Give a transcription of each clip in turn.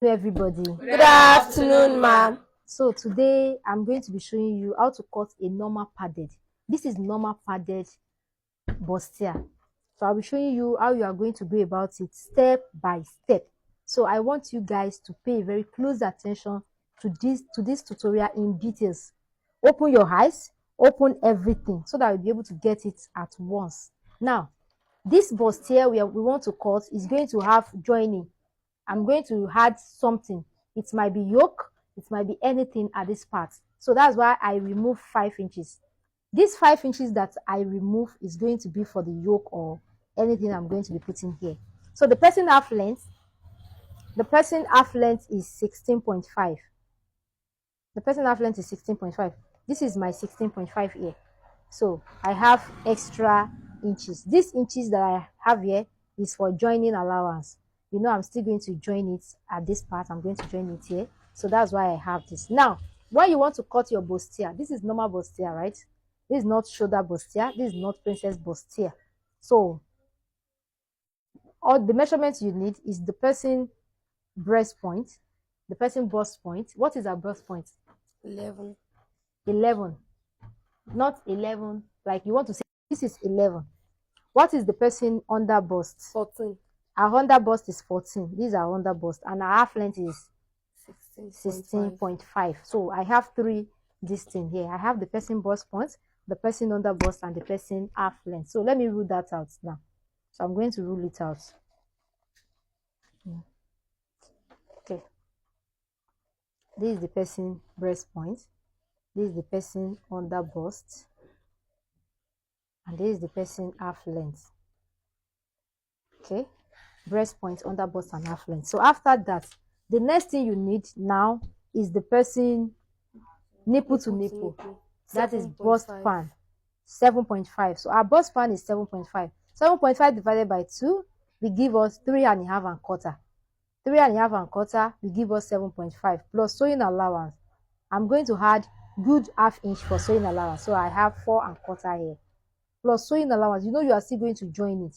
Everybody, good afternoon, ma'am. So today I'm going to be showing you how to cut a normal padded. This is normal padded bustier. So I'll be showing you how you are going to go about it step by step. So I want you guys to pay very close attention to this tutorial in details. Open your eyes, open everything so that you'll be able to get it at once. Now, this bustier we want to cut is going to have joining. I'm going to add something. It might be yoke, it might be anything at this part. So that's why I remove 5 inches. This 5 inches that I remove is going to be for the yoke or anything I'm going to be putting here. So the person half length is 16.5. The person half length is 16.5. This is my 16.5 here. So I have extra inches. These inches that I have here is for joining allowance. You know, I'm still going to join it at this part. I'm going to join it here. So that's why I have this. Now, when you want to cut your bustier, this is normal bustier, right? This is not shoulder bustier. This is not princess bustier. So all the measurements you need is the person breast point, the person bust point. What is our breast point? 11. 11. Not 11. Like you want to say this is 11. What is the person under bust? 14. Our under bust is 14. These are under bust, and our half length is 16.5. So I have 3 this thing here. I have the person bust point, the person under bust, and the person half length. So let me rule that out now. So I'm going to rule it out. Okay. This is the person breast point. This is the person under bust. And this is the person half length. Okay. Breast point, under bust, and half length. So after that, the next thing you need now is the person nipple to nipple. That is bust pan, 7.5. So our bust pan is 7.5. 7.5 divided by 2 will give us 3.5 and quarter. 3.5 and quarter will give us 7.5 plus sewing allowance. I'm going to add good half inch for sewing allowance. So I have 4 and quarter here. Plus sewing allowance. You know you are still going to join it.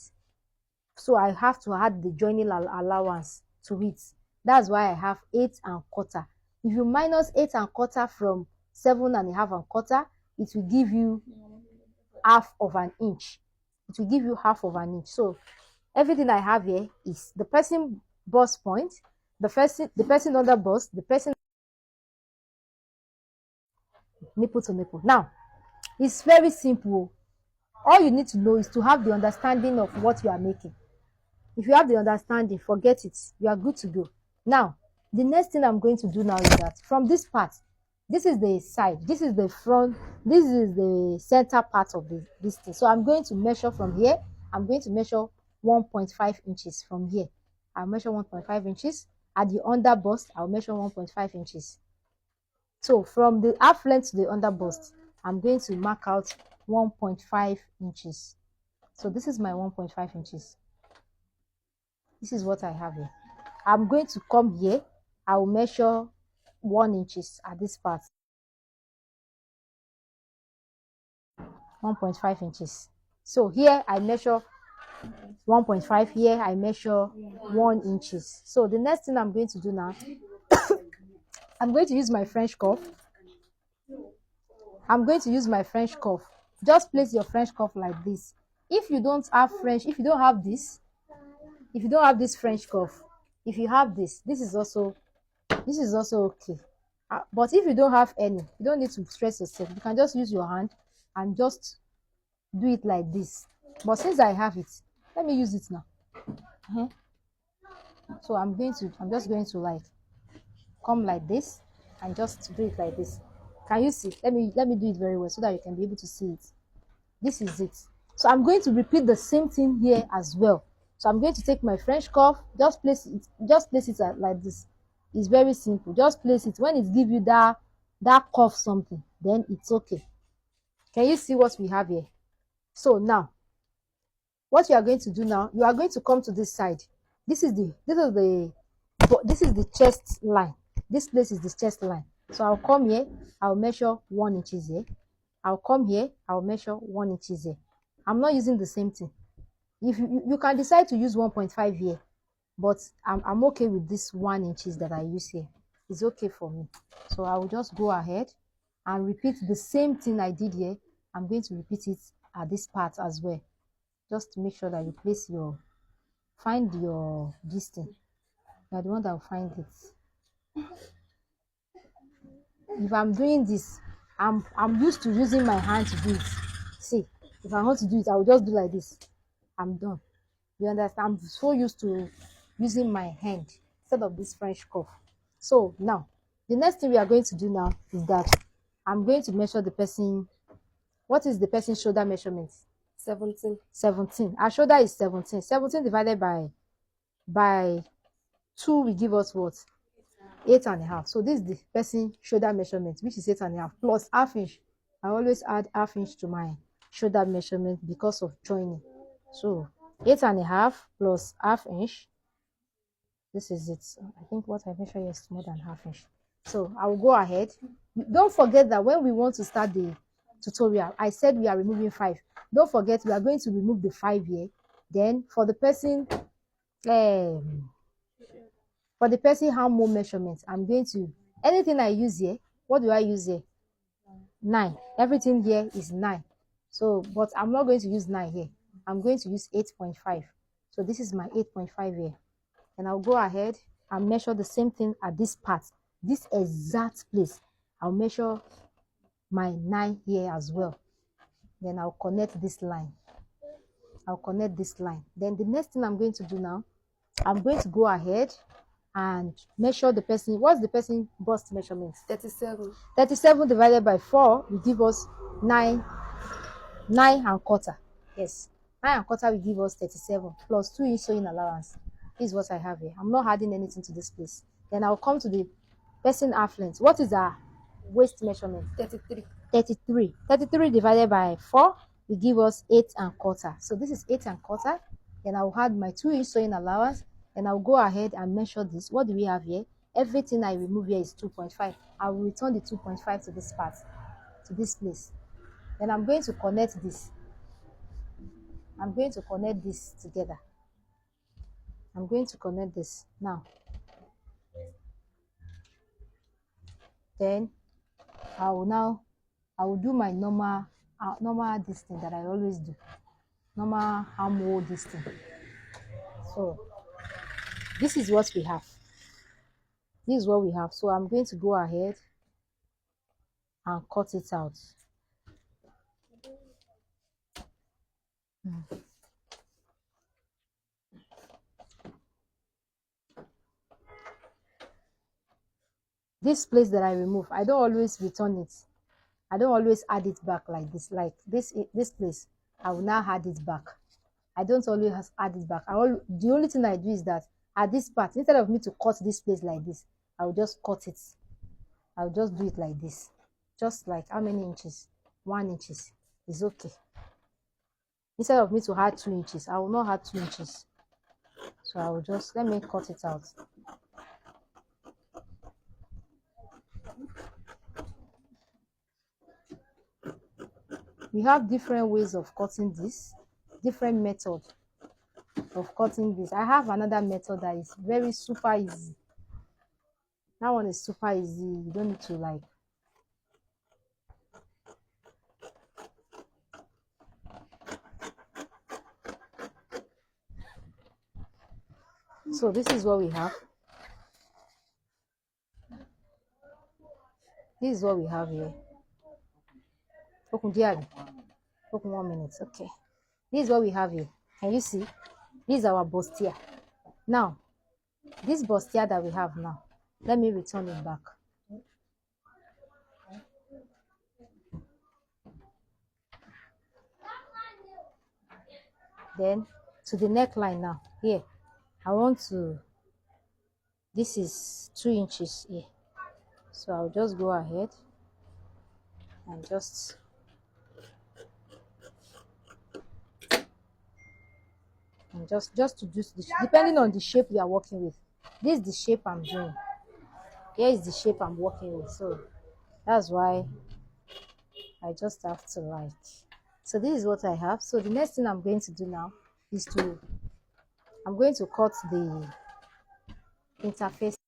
So I have to add the joining allowance to it. That's why I have 8 and quarter. If you minus 8 and quarter from 7.5 and quarter, it will give you half of an inch. It will give you half of an inch. So everything I have here is the person bust point, the person under bust, the person nipple to nipple. Now, it's very simple. All you need to know is to have the understanding of what you are making. If you have the understanding, forget it. You are good to go. Now, the next thing I'm going to do now is that from this part, this is the side, this is the front, this is the center part of this thing. So I'm going to measure from here. I'm going to measure 1.5 inches from here. I'll measure 1.5 inches. At the under bust, I'll measure 1.5 inches. So from the half length to the under bust, I'm going to mark out 1.5 inches. So this is my 1.5 inches. This is what I have here. I'm going to come here. I will measure 1 inches at this part. 1.5 inches. So here I measure 1.5. Here I measure 1 inches. So the next thing I'm going to do now, I'm going to use my French cuff. I'm going to use my French cuff. Just place your French cuff like this. If you don't have if you don't have this French cuff, if you have this is also okay. But if you don't have any, you don't need to stress yourself. You can just use your hand and just do it like this. But since I have it, let me use it now. So I'm just going to like come like this and just do it like this. Can you see? Let me do it very well so that you can be able to see it. This is it. So I'm going to repeat the same thing here as well. So I'm going to take my French cuff, just place it like this. It's very simple. Just place it. When it gives you that cuff something, then it's okay. Can you see what we have here? So now, what you are going to do now, you are going to come to this side. This is the chest line. This place is the chest line. So I'll come here. I'll measure 1 inches here. I'll come here. I'll measure 1 inches here. I'm not using the same thing. If you can decide to use 1.5 here, but I'm okay with this 1 inches that I use here. It's okay for me. So I will just go ahead and repeat the same thing I did here. I'm going to repeat it at this part as well, just to make sure that you place your, find your distance. You're the one that will find it. If I'm doing this, I'm used to using my hand to do it. See, if I want to do it, I will just do like this. I'm done. You understand? I'm so used to using my hand instead of this French cuff. So now, the next thing we are going to do now is that I'm going to measure the person. What is the person's shoulder measurement? 17. 17. Our shoulder is 17. 17 divided by 2 will give us what? 8.5. So this is the person shoulder measurement, which is 8.5 plus half inch. I always add half inch to my shoulder measurement because of joining. So 8.5 plus half inch. This is it. I think what I measure here is more than half inch. So I will go ahead. Don't forget that when we want to start the tutorial, I said we are removing 5. Don't forget we are going to remove the 5 here. Then for the person hand more measurements, I'm going to, anything I use here, what do I use here? 9. Everything here is 9. So, but I'm not going to use 9 here. I'm going to use 8.5. So this is my 8.5 here. And I'll go ahead and measure the same thing at this part, this exact place. I'll measure my 9 here as well. Then I'll connect this line. I'll connect this line. Then the next thing I'm going to do now, I'm going to go ahead and measure the person. What's the person bust measurement? 37. 37 divided by 4 will give us 9 and quarter. Yes, 9 and quarter will give us 37 plus 2 inch sewing allowance. This is what I have here. I'm not adding anything to this place. Then I'll come to the person half length. What is our waist measurement? 33. 33. 33 divided by 4 will give us 8 and quarter. So this is 8 and quarter. Then I'll add my 2 inch sewing allowance. And I'll go ahead and measure this. What do we have here? Everything I remove here is 2.5. I will return the 2.5 to this part, to this place. Then I'm going to connect this. I'm going to connect this together. I'm going to connect this now. Then I will do my normal this thing that I always do. Normal arm hole this thing. So this is what we have. This is what we have. So I'm going to go ahead and cut it out. This place that I remove, I don't always return it. I don't always add it back like this. Like this place, I will now add it back. I don't always add it back. The only thing I do is that at this part, instead of me to cut this place like this, I will just cut it. I'll just do it like this. Just like how many inches? 1 inch is okay. Instead of me to add 2 inches, I will not add 2 inches. So I will just, let me cut it out. We have different ways of cutting this, different method of cutting this. I have another method that is very super easy. That one is super easy. You don't need to like. So this is what we have. This is what we have here. Open 1 minute. Okay. This is what we have here. Can you see? This is our bustier. Now, this bustier that we have now, let me return it back. Then to the neckline now. Here, I want to, this is 2 inches here. So I'll just go ahead and just to do this, depending on the shape you are working with. This is the shape I'm doing. Here is the shape I'm working with. So that's why I just have to like. So this is what I have. So the next thing I'm going to do now is I'm going to cut the interface